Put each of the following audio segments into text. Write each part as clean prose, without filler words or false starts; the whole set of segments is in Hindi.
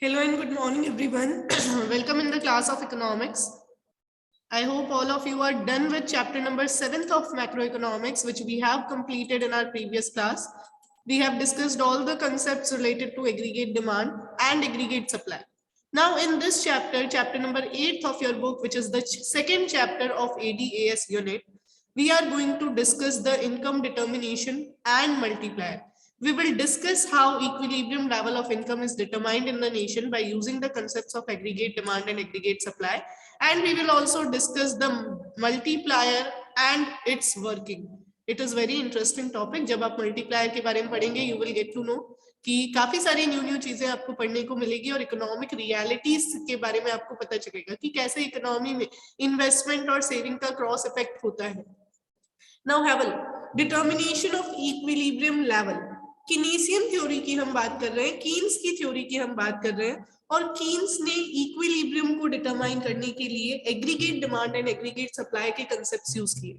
Hello and good morning, everyone. Welcome in the class of economics. I hope all of you are done with chapter number 7th of macroeconomics, which we have completed in our previous class. We have discussed all the concepts related to aggregate demand and aggregate supply. Now in this chapter, chapter number 8th of your book, which is the second chapter of ADAS unit, we are going to discuss the income determination and multiplier. We will discuss how equilibrium level of income is determined in the nation by using the concepts of aggregate demand and aggregate supply. And we will also discuss the multiplier and its working. It is very interesting topic. जब आप multiplier के बारे में पढ़ेंगे, you will get to know कि काफी सारी न्यू चीजें आपको पढ़ने को मिलेगी और इकोनॉमिक रियलिटीज के बारे में आपको पता चलेगा कि कैसे इकोनॉमी में इन्वेस्टमेंट और सेविंग का क्रॉस इफेक्ट होता है. Now have a look. Determination of equilibrium level. Keynesian theory की हम बात कर रहे हैं, कीन्स की थ्योरी की हम बात कर रहे हैं और कीन्स ने इक्विलिब्रियम को डिटरमाइन करने के लिए aggregate demand and aggregate supply के कांसेप्ट्स यूज किए.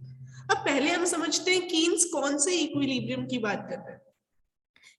अब पहले हम समझते हैं कीन्स कौन से इक्विलिब्रियम की बात कर रहे हैं.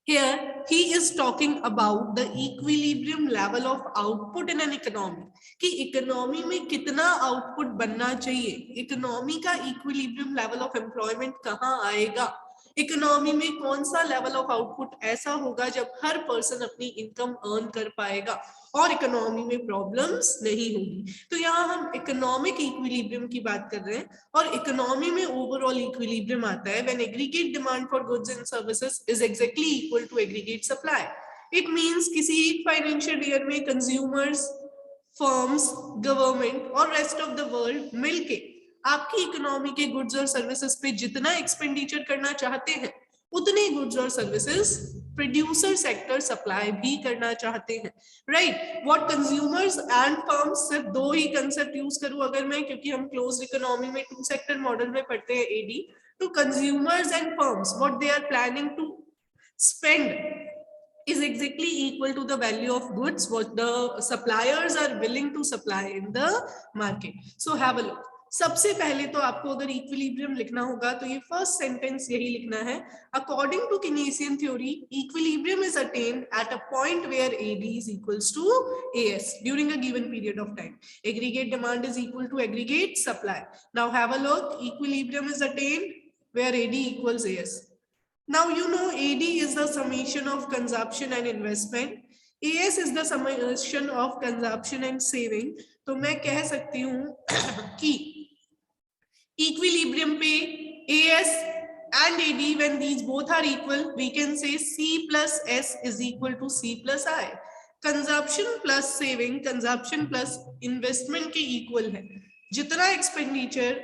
Here he is talking about the equilibrium level of output in an economy. कि इकोनॉमी में कितना आउटपुट बनना चाहिए, इकोनॉमी का इक्विलिब्रियम लेवल ऑफ एम्प्लॉयमेंट कहाँ आएगा, इकोनॉमी में कौन सा लेवल ऑफ आउटपुट ऐसा होगा जब हर पर्सन अपनी इनकम अर्न कर पाएगा और इकोनॉमी में प्रॉब्लम्स नहीं होगी. तो यहाँ हम इकोनॉमिक इक्विलिब्रियम की बात कर रहे हैं और इकोनॉमी में ओवरऑल इक्विलिब्रियम आता है when aggregate demand for goods and services is exactly equal to aggregate supply. It means किसी एक फाइनेंशियल ईयर में कंज्यूमर्स, फर्म्स, गवर्नमेंट और रेस्ट ऑफ द वर्ल्ड मिलके आपकी इकोनॉमी के गुड्स और सर्विसेज पे जितना एक्सपेंडिचर करना चाहते हैं उतने गुड्स और सर्विसेज प्रोड्यूसर सेक्टर सप्लाई भी करना चाहते हैं. Right. What consumers and firms, सिर्फ दो ही कंसेप्ट यूज करूं अगर मैं, क्योंकि हम क्लोज इकोनॉमी में टू सेक्टर मॉडल में पढ़ते हैं एडी. तो consumers and firms what they are planning to spend is exactly equal to the value of goods what the suppliers are willing to supply in the market. So have a look. सबसे पहले तो आपको अगर इक्विलिब्रियम लिखना होगा तो ये फर्स्ट सेंटेंस यही लिखना है. According to Keynesian theory, equilibrium is attained at a point where AD is equals to AS during a given period of time. Aggregate demand is equal to aggregate supply. Now have a look. Equilibrium is attained where AD equals AS. Now you know AD is the summation of consumption and investment. AS is the summation of consumption and saving. तो मैं कह सकती हूँ कि equilibrium पे AS and AD, when these both are equal, we can say C plus S is equal to C plus I. Consumption plus saving, consumption plus investment के equal है. जितना एक्सपेंडिचर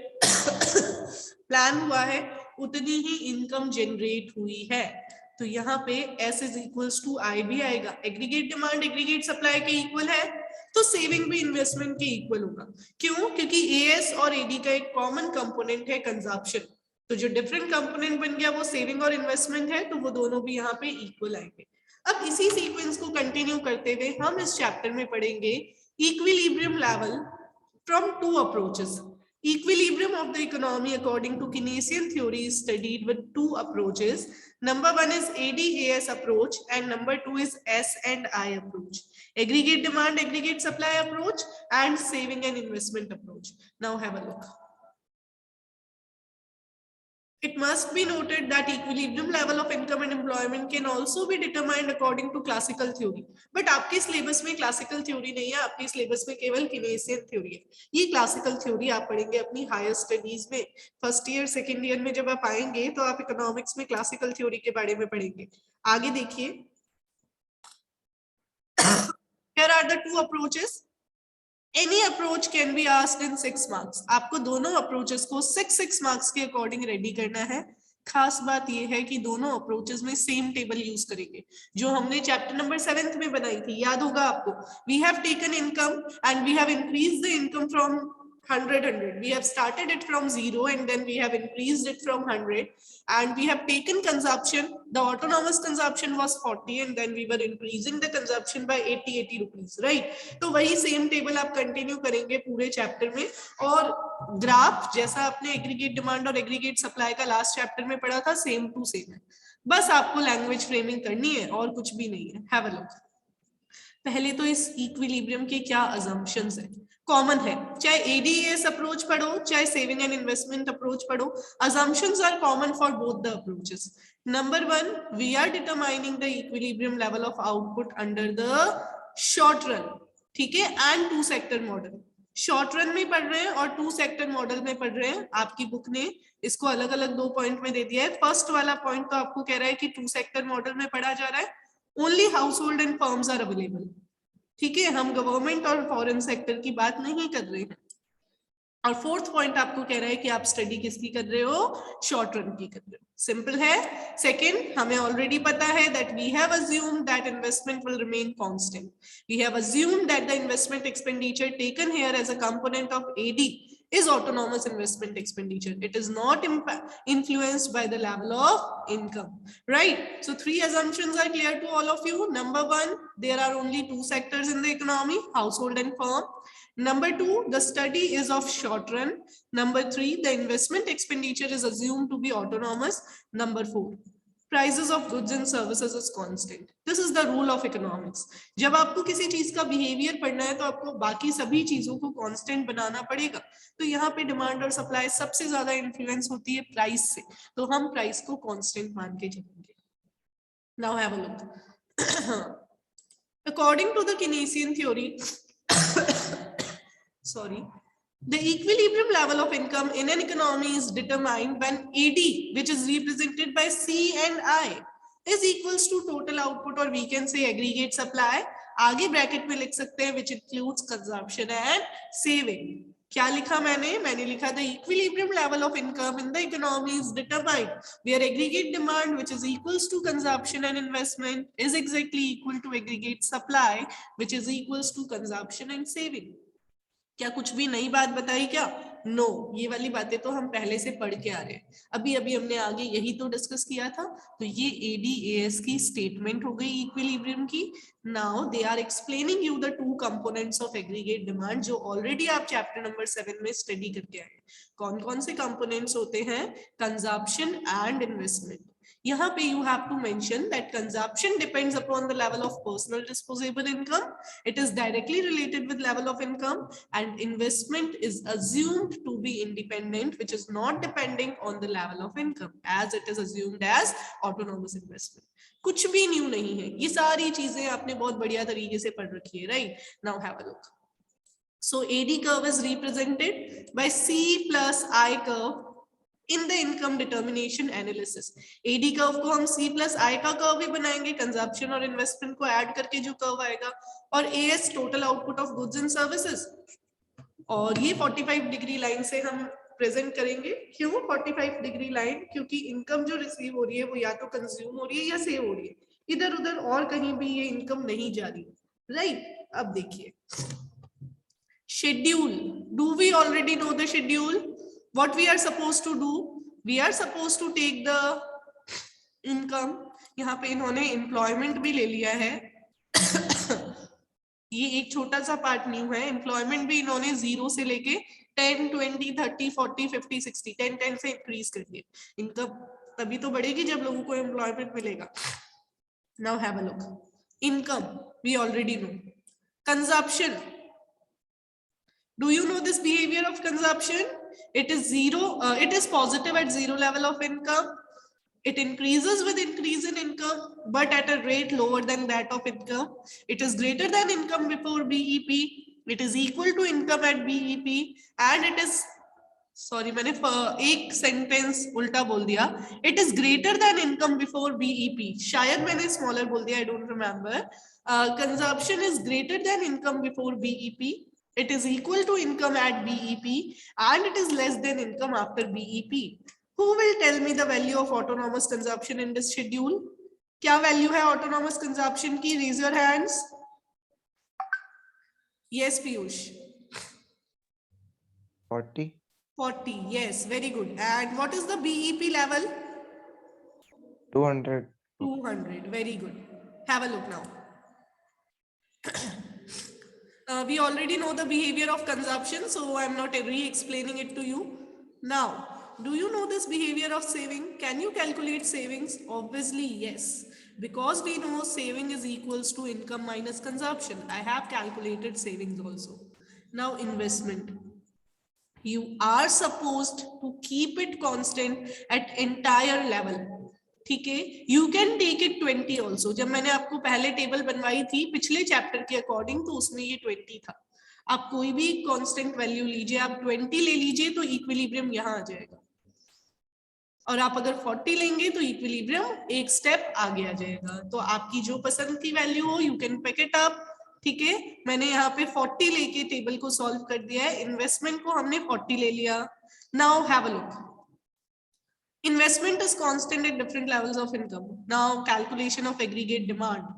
प्लान हुआ है उतनी ही इनकम जनरेट हुई है. तो यहाँ पे S is equals to I भी आएगा. एग्रीगेट डिमांड एग्रीगेट सप्लाई के इक्वल है तो सेविंग भी इन्वेस्टमेंट के इक्वल होगा. क्यों? क्योंकि AS और AD का एक कॉमन कंपोनेंट है कंजप्शन. तो जो डिफरेंट कंपोनेंट बन गया वो सेविंग और इन्वेस्टमेंट है, तो वो दोनों भी यहाँ पे इक्वल आएंगे. अब इसी सीक्वेंस को कंटिन्यू करते हुए हम इस चैप्टर में पढ़ेंगे equilibrium level from two approaches. Equilibrium of the economy according to Keynesian theory is studied with two approaches. Number one is AD-AS approach and number two is S and I approach. Aggregate demand, aggregate supply approach and saving and investment approach. Now have a look. It must be noted that equilibrium level of income and employment can also be determined according to classical theory. But आपके सिलेबस में क्लासिकल थ्योरी नहीं है, आपके सिलेबस में केवल कीनेसियन थ्योरी है. ये क्लासिकल थ्योरी आप पढ़ेंगे अपनी हायर स्टडीज में. फर्स्ट ईयर सेकेंड ईयर में जब आप आएंगे तो आप इकोनॉमिक्स में क्लासिकल थ्योरी के बारे में पढ़ेंगे. आगे देखिए. Here are the two approaches. Any approach can be asked in 6 marks. आपको दोनों अप्रोचेस को 6 मार्क्स के अकॉर्डिंग रेडी करना है. खास बात ये है कि दोनों अप्रोचेस में सेम टेबल यूज करेंगे जो हमने चैप्टर नंबर 7 में बनाई थी. याद होगा आपको. We have taken income and we have increased the income from 100. We have started it from 0 and then we have increased it from 100 and we have taken consumption. The autonomous consumption was 40 and then we were increasing the consumption by 80 rupees, right? तो वही सेम टेबल आप कंटिन्यू करेंगे पूरे चैप्टर में. और ग्राफ जैसा आपने एग्रीगेट डिमांड और एग्रीगेट सप्लाई का लास्ट चैप्टर में पढ़ा था सेम टू सेम है. बस आपको लैंग्वेज फ्रेमिंग करनी है और कुछ भी नहीं है. Have a look. पहले तो इस इक्विलिब्रियम के क्या अजम्पशंस है, कॉमन है, चाहे एडीएस अप्रोच पढ़ो चाहे सेविंग एंड इन्वेस्टमेंट अप्रोच पढ़ो, assumptions are common for both the approaches. Number one, we are determining the equilibrium level of output under the short run, ठीक है, and two sector model. Short run में पढ़ रहे हैं और टू सेक्टर मॉडल में पढ़ रहे हैं, आपकी बुक ने इसको अलग अलग 2 पॉइंट में दे दिया है. फर्स्ट वाला पॉइंट तो आपको कह रहा है कि टू सेक्टर मॉडल में पढ़ा जा रहा है, only household and firms are available, ठीक है, हम गवर्नमेंट और फॉरेन सेक्टर की बात नहीं कर रहे हैं. और फोर्थ पॉइंट आपको कह रहा है कि आप स्टडी किसकी कर रहे हो, शॉर्ट रन की कर रहे हो. सिंपल है. सेकंड, हमें ऑलरेडी पता है that we have assumed that investment will remain constant. We have assumed that the investment expenditure taken here as a component of AD is autonomous investment expenditure. It is not influenced by the level of income, right? So 3 assumptions are clear to all of you. Number 1, there are only 2 sectors in the economy, household and firm. Number 2, the study is of short run. Number 3, the investment expenditure is assumed to be autonomous. Number 4, prices of goods and services is constant. This is the rule of economics. जब आपको किसी चीज का बिहेवियर पढ़ना है तो आपको बाकी सभी चीजों को कांस्टेंट बनाना पड़ेगा. तो यहाँ पे डिमांड और सप्लाई सबसे ज्यादा इन्फ्लुएंस होती है प्राइस से, तो हम प्राइस को कांस्टेंट मान के चलेंगे. Now have a look. According to the Keynesian theory, sorry, the equilibrium level of income in an economy is determined when AD, which is represented by C and I, is equals to total output, or we can say aggregate supply. आगे ब्रैकेट में लिख सकते हैं which includes consumption and saving. क्या लिखा मैंने लिखा the equilibrium level of income in the economy is determined where aggregate demand, which is equals to consumption and investment, is exactly equal to aggregate supply, which is equals to consumption and saving. क्या कुछ भी नई बात बताई क्या? नो, ये वाली बातें तो हम पहले से पढ़ के आ रहे हैं. अभी हमने आगे यही तो डिस्कस किया था. तो ये एडीएएस की स्टेटमेंट हो गई इक्विलिब्रियम की. Now they are explaining you the 2 components of aggregate demand, जो ऑलरेडी आप चैप्टर नंबर 7 में स्टडी करके आए. कौन कौन से कंपोनेंट्स होते हैं? Consumption and investment. यहाँ पे you have to mention that consumption depends upon the level of personal disposable income. It is directly related with level of income, and investment is assumed to be independent, which is not depending on the level of income, as it is assumed as autonomous investment. कुछ भी न्यू नहीं है, ये सारी चीजें आपने बहुत बढ़िया तरीके से पढ़ रखी है, right? Now have a look. So AD curve is represented by C plus I curve in the income determination analysis. AD curve को हम C plus I का कर्व भी बनाएंगे, कंजप्शन और इन्वेस्टमेंट को ऐड करके जो कर्व आएगा, और AS total output of goods and services. और ये 45 डिग्री लाइन से हम प्रेजेंट करेंगे. क्यों 45 डिग्री लाइन? क्योंकि इनकम जो रिसीव हो रही है वो या तो कंज्यूम हो रही है या सेव हो रही है, इधर उधर और कहीं भी ये इनकम नहीं जा रही, राइट? अब देखिए schedule. Do we already know the schedule? What we are supposed to do? We are supposed to take the income. यहाँ पे इन्होंने एम्प्लॉयमेंट भी ले लिया है. ये एक छोटा सा पार्ट न्यू है. एम्प्लॉयमेंट भी इन्होंने 0 से लेके 10, 20, 30, 40, 50, 60, 10 से इंक्रीज कर दिए. इनकम तभी तो बढ़ेगी जब लोगों को एम्प्लॉयमेंट मिलेगा. Now have a look. Income we already know. Consumption. Do you know this behavior of consumption? It is it is positive at 0 level of income. It increases with increase in income, but at a rate lower than that of income. It is greater than income before BEP. It is equal to income at BEP, and it is, sorry मैंने एक सेंटेंस उल्टा बोल दिया. It is greater than income before BEP. शायद मैंने स्मॉलर बोल दिया, I don't remember. Consumption is greater than income before BEP. It is equal to income at BEP, and it is less than income after BEP. Who will tell me the value of autonomous consumption in this schedule? क्या value है autonomous consumption की? Raise your hands. Yes, Piyush. 40. 40. Yes, very good. And what is the BEP level? 200. 200. Very good. Have a look now. We already know the behavior of consumption, so I'm not re-explaining it to you. Now, do you know this behavior of saving? Can you calculate savings? Obviously, yes. Because we know saving is equals to income minus consumption. I have calculated savings also. Now investment. You are supposed to keep it constant at entire level. ठीक है, you can take it 20 also. जब मैंने आपको पहले टेबल बनवाई थी पिछले चैप्टर के अकॉर्डिंग, तो उसमें ये 20 था. आप कोई भी कांस्टेंट वैल्यू लीजिए, आप 20 ले लीजिए तो इक्विलिब्रियम यहां आ जाएगा. और आप अगर 40 लेंगे तो इक्विलिब्रियम एक स्टेप आगे आ जाएगा. तो आपकी जो पसंद की वैल्यू हो, you can pick it up. ठीक है, मैंने यहाँ पे 40 लेके टेबल को सॉल्व कर दिया है. इन्वेस्टमेंट को हमने 40 ले लिया. Now have a look. Investment is constant at different levels of income. Now calculation of aggregate demand.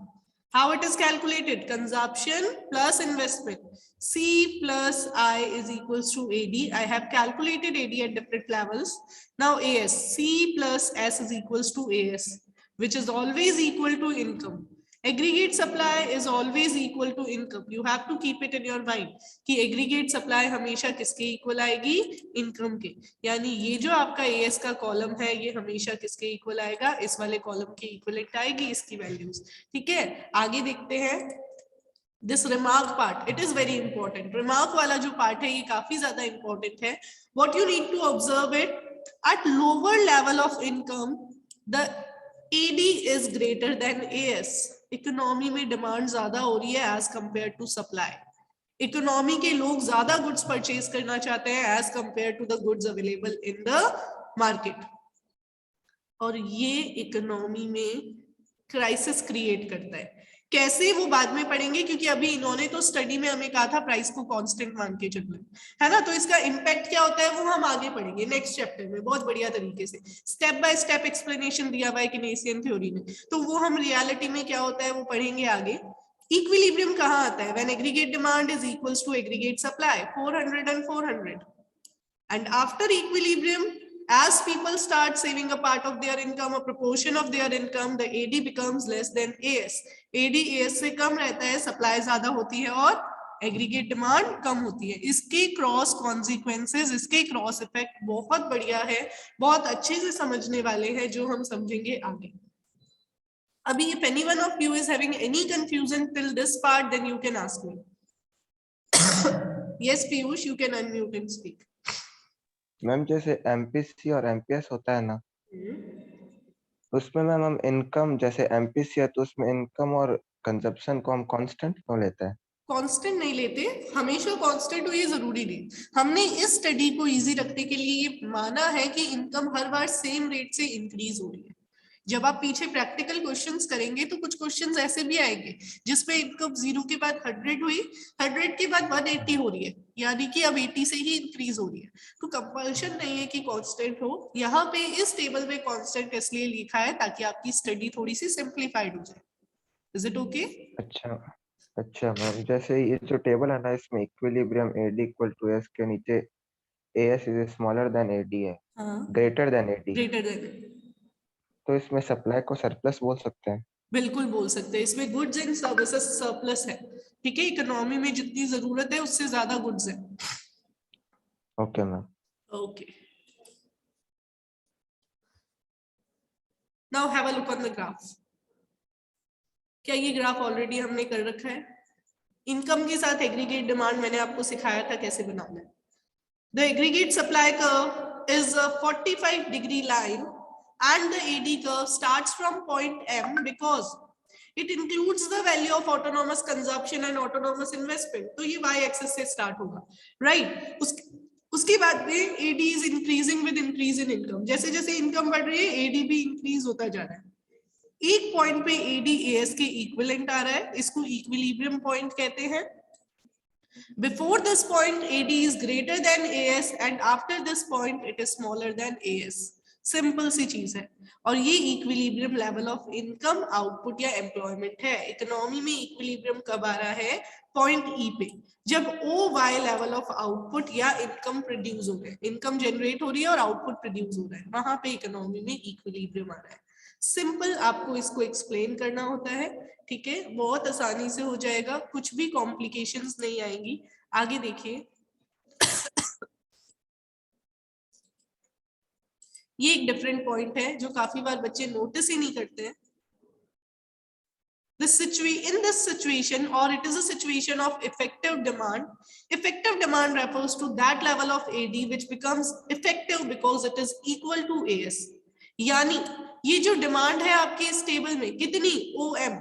How it is calculated? Consumption plus investment. C plus I is equals to AD. I have calculated AD at different levels. Now AS. C plus S is equals to AS, which is always equal to income. Aggregate supply is always equal to income. You have to keep it in your mind कि aggregate supply हमेशा किसके equal आएगी? income के. यानी ये जो आपका AS का कॉलम है ये हमेशा किसके equal आएगा? इस वाले कॉलम के equivalent आएगी इसकी values. ठीक है, आगे देखते हैं. This remark part, it is very important. Remark वाला जो part है ये काफी ज्यादा important है. What you need to observe it, at lower level of income, the AD is greater than AS. Economy में डिमांड ज्यादा हो रही है as compare to supply. Economy के लोग ज्यादा गुड्स परचेज करना चाहते हैं as compare to the goods available in the market. और ये इकोनॉमी में क्राइसिस क्रिएट करता है. कैसे, वो बाद में पढ़ेंगे, क्योंकि अभी इन्होंने तो स्टडी में हमें कहा था प्राइस को कांस्टेंट मान के चलना है ना. तो इसका इम्पैक्ट क्या होता है वो हम आगे पढ़ेंगे नेक्स्ट चैप्टर में बहुत बढ़िया तरीके से. स्टेप बाय स्टेप एक्सप्लेनेशन दिया हुआ है केनेसियन थ्योरी में, तो वो हम रियलिटी में क्या होता है वो पढ़ेंगे आगे. इक्विलिब्रियम कहाँ आता है? When aggregate demand is equals to aggregate supply, 400 and 400. And after equilibrium, as people start saving a part of their income, a proportion of their income, the AD becomes less than AS. AD AS से कम रहता है, सप्लाई ज्यादा होती है और एग्रीगेट डिमांड कम होती है. इसके क्रॉस कॉन्सिक्वेंसेस, इसके क्रॉस इफेक्ट बहुत बढ़िया है, बहुत अच्छे से समझने वाले हैं जो हम समझेंगे आगे. अभी if anyone of you is having any confusion till this part, then you can ask me. Yes, Piyush, you can unmute and speak. Ma'am जैसे एमपीसी और एमपीएस होता है ना, उसमें मैम हम इनकम, जैसे एमपीसी है तो उसमें इनकम और कंजप्शन को हम कांस्टेंट क्यों लेते हैं? कांस्टेंट नहीं लेते, हमेशा कांस्टेंट हो ये जरूरी नहीं. हमने इस स्टडी को इजी रखने के लिए ये माना है कि इनकम हर बार सेम रेट से इंक्रीज हो रही है. जब आप पीछे प्रैक्टिकल क्वेश्चंस करेंगे तो कुछ क्वेश्चंस ऐसे भी आएंगे जिसपे इनकम 0 के बाद 100 हुई, 100 के बाद 180 हो रही है, यानी कि अब 80 से ही इंक्रीज हो रही है. तो कंपल्शन नहीं है कि कांस्टेंट हो. यहाँ पे इस टेबल में कांस्टेंट इसलिए लिखा है ताकि आपकी स्टडी थोड़ी सी सिंप्लीफाइड हो जाए. Is it okay? अच्छा मैम, जैसे ये जो टेबल है ना, इसमें equilibrium AD equal to S के नीचे AS is smaller than AD है, greater than AD. Greater than, तो इसमें सप्लाई को सरप्लस बोल सकते हैं? बिल्कुल बोल सकते हैं. इसमें गुड्स एंड सर्विसेज सरप्लस है. ठीक है, इकोनॉमी में जितनी जरूरत है उससे ज्यादा गुड्स है. Okay ma'am. Okay, now have a look on the graph. क्या ये ग्राफ ऑलरेडी हमने कर रखा है? इनकम के साथ एग्रीगेट डिमांड मैंने आपको सिखाया था कैसे बनाना है. The aggregate supply curve is a 45 degree line and the AD curve starts from point M because it includes the value of autonomous consumption and autonomous investment. तो ये y axis से start होगा, right? उसके बाद में AD is increasing with increase in income. जैसे जैसे इनकम बढ़ रही है AD भी इंक्रीज होता जा रहा है. एक पॉइंट पे AD AS के इक्विवेलेंट आ रहा है, इसको इक्विलिब्रियम पॉइंट कहते हैं. Before this point AD is greater than AS and after this point it is smaller than AS. Simple सी चीज है. और ये equilibrium level of income, output या एम्प्लॉयमेंट है. इकोनॉमी में इक्विलिब्रियम कब आ रहा है? पॉइंट ई पे, जब OY लेवल ऑफ आउटपुट या इनकम प्रोड्यूस हो रहा है, इनकम जनरेट हो रही है और आउटपुट प्रोड्यूस हो रहा है, वहां पे इकोनॉमी में इक्विलिब्रियम आ रहा है. सिंपल, आपको इसको एक्सप्लेन करना होता है. ठीक है, बहुत आसानी से हो जाएगा, कुछ भी कॉम्प्लिकेशंस नहीं आएंगी. आगे देखिए, ये एक डिफरेंट पॉइंट है जो काफी बार बच्चे नोटिस ही नहीं करते हैं. In this situation, or it is a situation of effective demand. Effective demand refers to that level of AD which becomes effective because it is equal to AS. यानी ये जो डिमांड है आपके इस टेबल में कितनी OM,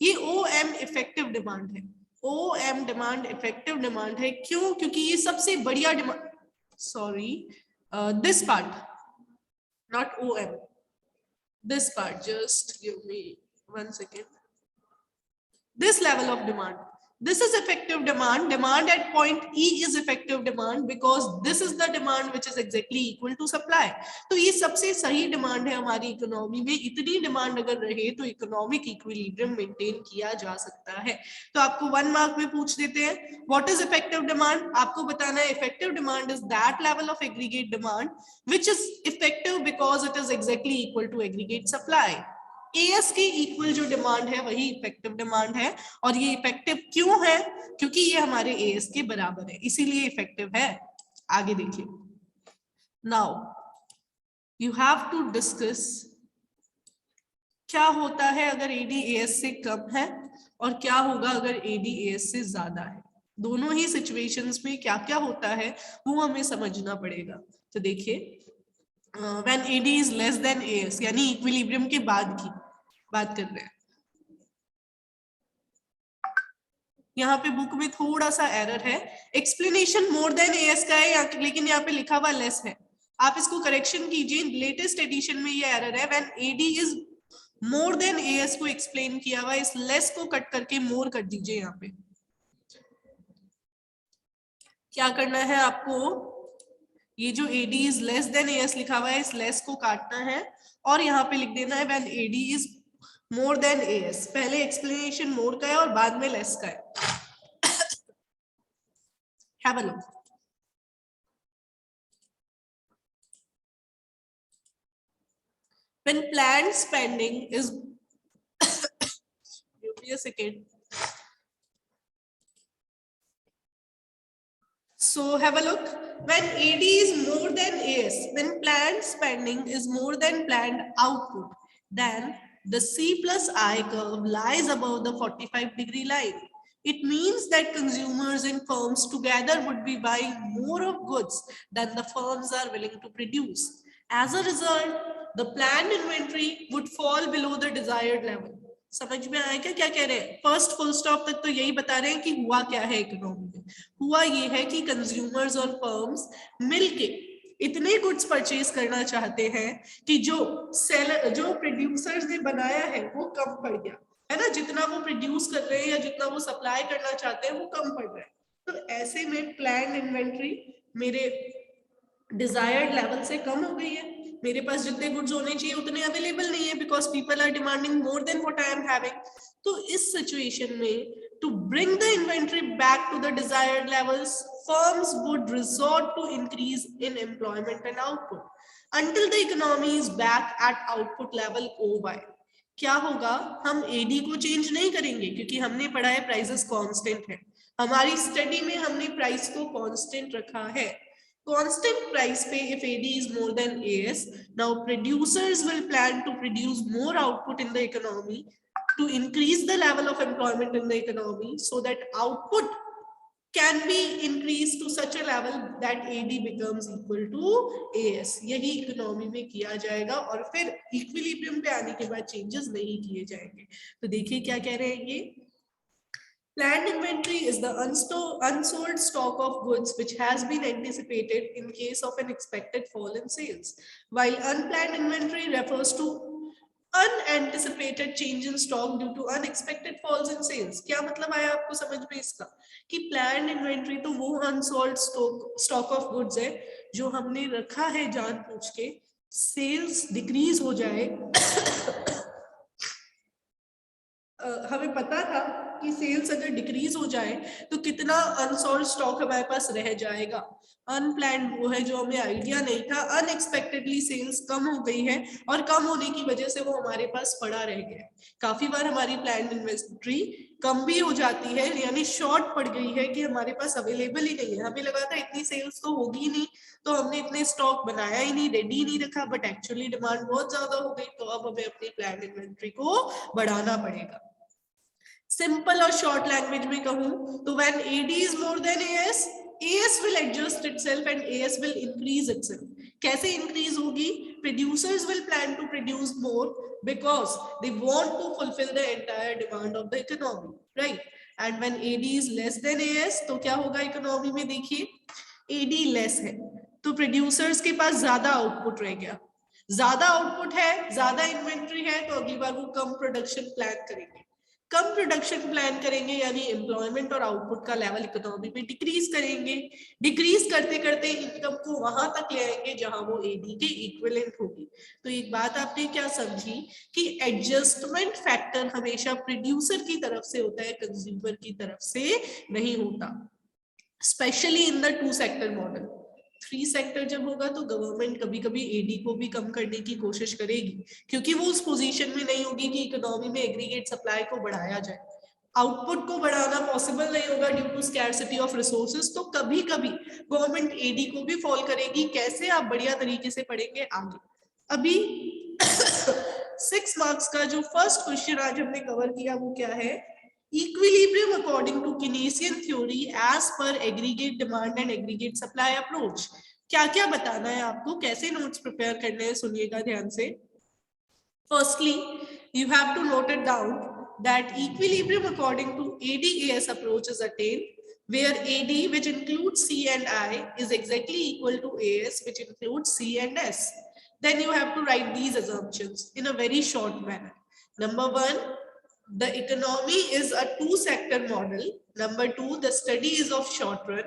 ये OM इफेक्टिव डिमांड है. OM डिमांड इफेक्टिव डिमांड है. क्यों? क्योंकि ये सबसे बढ़िया demand, sorry, this part, not OM, this part, just give me 1 second. This level of demand, this is effective demand. Demand at point E is effective demand because this is the demand which is exactly equal to supply. तो ये सबसे सही डिमांड है हमारी इकोनॉमी में. इतनी डिमांड अगर रहे तो इकोनॉमिक इक्विलिब्रियम मेंटेन किया जा सकता है. तो आपको 1 मार्क में पूछ देते हैं व्हाट इज इफेक्टिव डिमांड. आपको बताना है effective demand is that level of aggregate demand which is effective because it is exactly equal to aggregate supply. AS के इक्वल जो डिमांड है वही इफेक्टिव डिमांड है. और ये इफेक्टिव क्यों है? क्योंकि ये हमारे एएस के बराबर है, इसीलिए इफेक्टिव है. आगे देखिए. Now you have to discuss क्या होता है अगर एडी एएस से कम है और क्या होगा अगर एडी एएस से ज्यादा है. दोनों ही सिचुएशंस में क्या क्या होता है वो हमें समझना पड़ेगा. तो देखिए, when AD is less than AS, यानी इक्विलिब्रियम के बाद की बात कर रहे हैं. यहाँ पे बुक में थोड़ा सा एरर है. एक्सप्लेनेशन मोर देन AS का है, लेकिन यहाँ पे लिखा हुआ लेस है. आप इसको करेक्शन कीजिए. लेटेस्ट एडिशन में ये एरर है. when AD is more than AS को एक्सप्लेन किया हुआ, इस लेस को कट करके मोर कर दीजिए. यहाँ पे क्या करना है आपको, ये जो AD is less than AS लिखा हुआ है इस लेस को काटना है और यहाँ पे लिख देना है when AD is more than AS. पहले एक्सप्लेनेशन मोर का है और बाद में लेस का है. Have a look. When planned spending is give me a second. So have a look. When AD is more than AS, when planned spending is more than planned output, then the C plus I curve lies above the 45-degree line. It means that consumers and firms together would be buying more of goods than the firms are willing to produce. As a result, the planned inventory would fall below the desired level. समझ में आया क्या कह रहे हैं? फर्स्ट फुल स्टॉप तक तो यही बता रहे हैं कि हुआ क्या है इकोनॉमी में. हुआ ये है कि कंज्यूमर्स और फर्म्स मिलके इतने गुड्स परचेज करना चाहते हैं कि जो प्रोड्यूसर्स ने बनाया है वो कम पड़ गया है ना. जितना वो प्रोड्यूस कर रहे हैं या जितना वो सप्लाई करना चाहते हैं वो कम पड़ रहा है. तो ऐसे में प्लान्ड इन्वेंट्री मेरे डिजायर्ड लेवल से कम हो गई है. मेरे पास जितने गुड्स होने चाहिए उतने अवेलेबल नहीं है because people are demanding more than what I am having. तो इस सिचुएशन में to bring the inventory back to the desired levels, firms would resort to increase in employment and output until the economy is back at output level OY. क्या होगा, हम AD को चेंज नहीं करेंगे क्योंकि हमने पढ़ा है प्राइसेस कांस्टेंट है. हमारी स्टडी में हमने प्राइस को कांस्टेंट रखा है. Constant price pay if AD is more than AS. Now producers will plan to produce more output in the economy to increase the level of employment in the economy so that output can be increased to such a level that AD becomes equal to AS. यही इकोनॉमी में किया जाएगा और फिर इक्विलिब्रियम पे आने के बाद चेंजेस नहीं किए जाएंगे. तो देखिए क्या कह रहे हैं ये. Planned inventory is the unsold stock of goods which has been anticipated in case of an expected fall in sales, while unplanned inventory refers to unanticipated change in stock due to unexpected falls in sales. क्या मतलब आया आपको समझ में इसका कि planned inventory तो वो unsold stock of goods है जो हमने रखा है जानबूझ के. सेल्स डिक्रीज हो जाए हमें पता था कि सेल्स अगर डिक्रीज हो जाए तो कितना अनसोल्ड स्टॉक हमारे पास रह जाएगा. अनप्लान्ड वो है जो हमें आइडिया नहीं था. अनएक्सपेक्टेडली सेल्स कम हो गई है और कम होने की वजह से वो हमारे पास पड़ा रह गया. काफी बार हमारी प्लान्ड इन्वेंटरी कम भी हो जाती है, यानी शॉर्ट पड़ गई है कि हमारे पास अवेलेबल ही नहीं है. हमें लगा था इतनी सेल्स तो होगी नहीं तो हमने इतने स्टॉक बनाया ही नहीं, रेडी नहीं रखा, बट एक्चुअली डिमांड बहुत ज्यादा हो गई तो अब हमें अपनी प्लान्ड इन्वेंटरी को बढ़ाना पड़ेगा. सिंपल और शॉर्ट लैंग्वेज में कहूं तो when AD is more than AS, AS will adjust itself and AS will increase itself. कैसे increase होगी? Producers will plan to produce more because they want to fulfill the entire demand of the economy, right? And when AD is less than AS, तो क्या होगा इकोनॉमी में? देखिए AD लेस है तो प्रोड्यूसर्स के पास ज्यादा आउटपुट रह गया, ज्यादा आउटपुट है, ज्यादा इन्वेंट्री है, तो अगली बार वो कम प्रोडक्शन प्लान करेंगे, कम प्रोडक्शन प्लान करेंगे यानी एम्प्लॉयमेंट और आउटपुट का लेवल इकोनॉमी में डिक्रीज करेंगे, डिक्रीज करते करते इनकम को वहां तक ले आएंगे जहां वो एडी के इक्विवेलेंट होगी। तो एक बात आपने क्या समझी कि एडजस्टमेंट फैक्टर हमेशा प्रोड्यूसर की तरफ से होता है, कंज्यूमर की तरफ से नहीं होता, specially in the 2 sector model. 3 sector जब होगा तो गवर्नमेंट कभी कभी एडी को भी कम करने की कोशिश करेगी क्योंकि वो उस पोजीशन में नहीं होगी कि इकोनॉमी में एग्रीगेट सप्लाई को बढ़ाया जाए, आउटपुट को बढ़ाना पॉसिबल नहीं होगा due to scarcity of resources, तो कभी कभी गवर्नमेंट एडी को भी फॉल करेगी। कैसे? आप बढ़िया तरीके से पढ़ेंगे आगे। अभी 6 मार्क्स का जो फर्स्ट क्वेश्चन आज हमने कवर किया वो क्या है? Equilibrium according to Keynesian theory as per aggregate demand and aggregate supply approach। क्या क्या बताना है आपको, कैसे नोट्स प्रिपेयर करने हैं, सुनिएगा ध्यान से। Firstly, you have to note it down that equilibrium according to AD-AS approach is attained where AD, which includes C and I, is exactly equal to AS, which includes C and S. Then you have to write these assumptions in a very short manner. Number 1, the economy is a 2-sector model. Number 2, the study is of short run.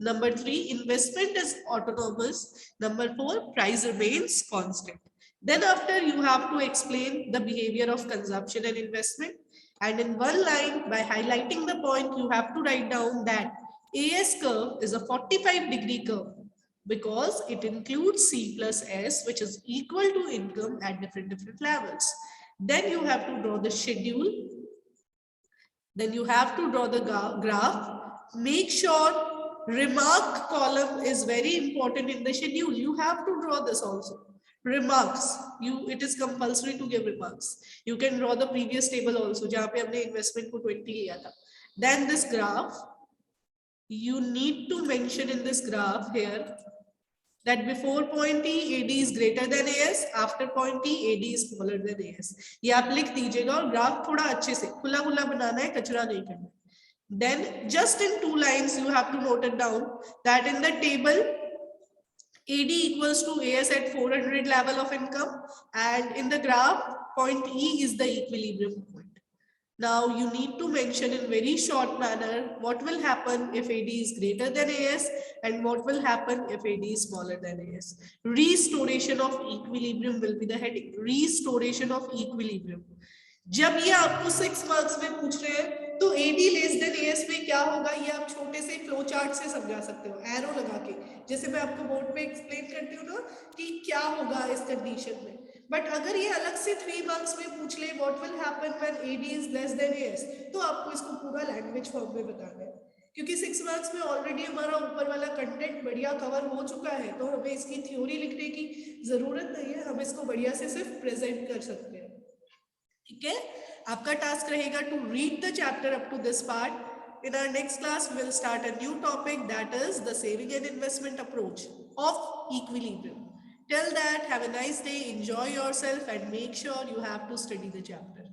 Number 3, investment is autonomous. Number 4, price remains constant. Then after you have to explain the behavior of consumption and investment. And in one line, by highlighting the point, you have to write down that AS curve is a 45-degree curve because it includes C plus S, which is equal to income at different levels. Then you have to draw the schedule. Then you have to draw the graph. Make sure remark column is very important in the schedule. You have to draw this also. Remarks, it is compulsory to give remarks. You can draw the previous table also, जहाँ पे हमने investment को 20 लिया था. Then this graph, you need to mention in this graph here that before point E, AD is greater than AS, after point E, AD is smaller than AS. ये आप लिख दीजिएगा और ग्राफ थोड़ा अच्छे से खुला खुला बनाना है, कचरा नहीं करना. Then just in 2 lines you have to note it down that in the table AD equals to AS at 400 level of income, and in the graph point E is the equilibrium point. Now you need to mention in very short manner what will happen if AD is greater than AS and what will happen if AD is smaller than AS. Restoration of equilibrium will be the heading. Restoration of equilibrium. जब ये आपको 6 मार्क्स में पूछ रहे हैं तो AD लेस देन AS में क्या होगा ये आप छोटे से फ्लो चार्ट से समझा सकते हो, एरो लगा के, जैसे मैं आपको बोर्ड पे एक्सप्लेन करती हूँ ना कि क्या होगा इस कंडीशन में. बट अगर ये अलग से 3 मार्क्स में पूछ ले what will happen when AD is less than AS, तो आपको इसको पूरा लैंग्वेज फॉर्म में बताना है क्योंकि 6 मार्क्स में ऑलरेडी हमारा ऊपर वाला कंटेंट बढ़िया कवर हो चुका है, तो हमें इसकी थ्योरी लिखने की जरूरत नहीं है, हम इसको बढ़िया से सिर्फ प्रेजेंट कर सकते हैं. ठीक है, आपका टास्क रहेगा to read the chapter up to this part. In our next class, we will start a new topic, that is the saving and investment approach of equilibrium. Till that, have a nice day, enjoy yourself, and make sure you have to study the chapter.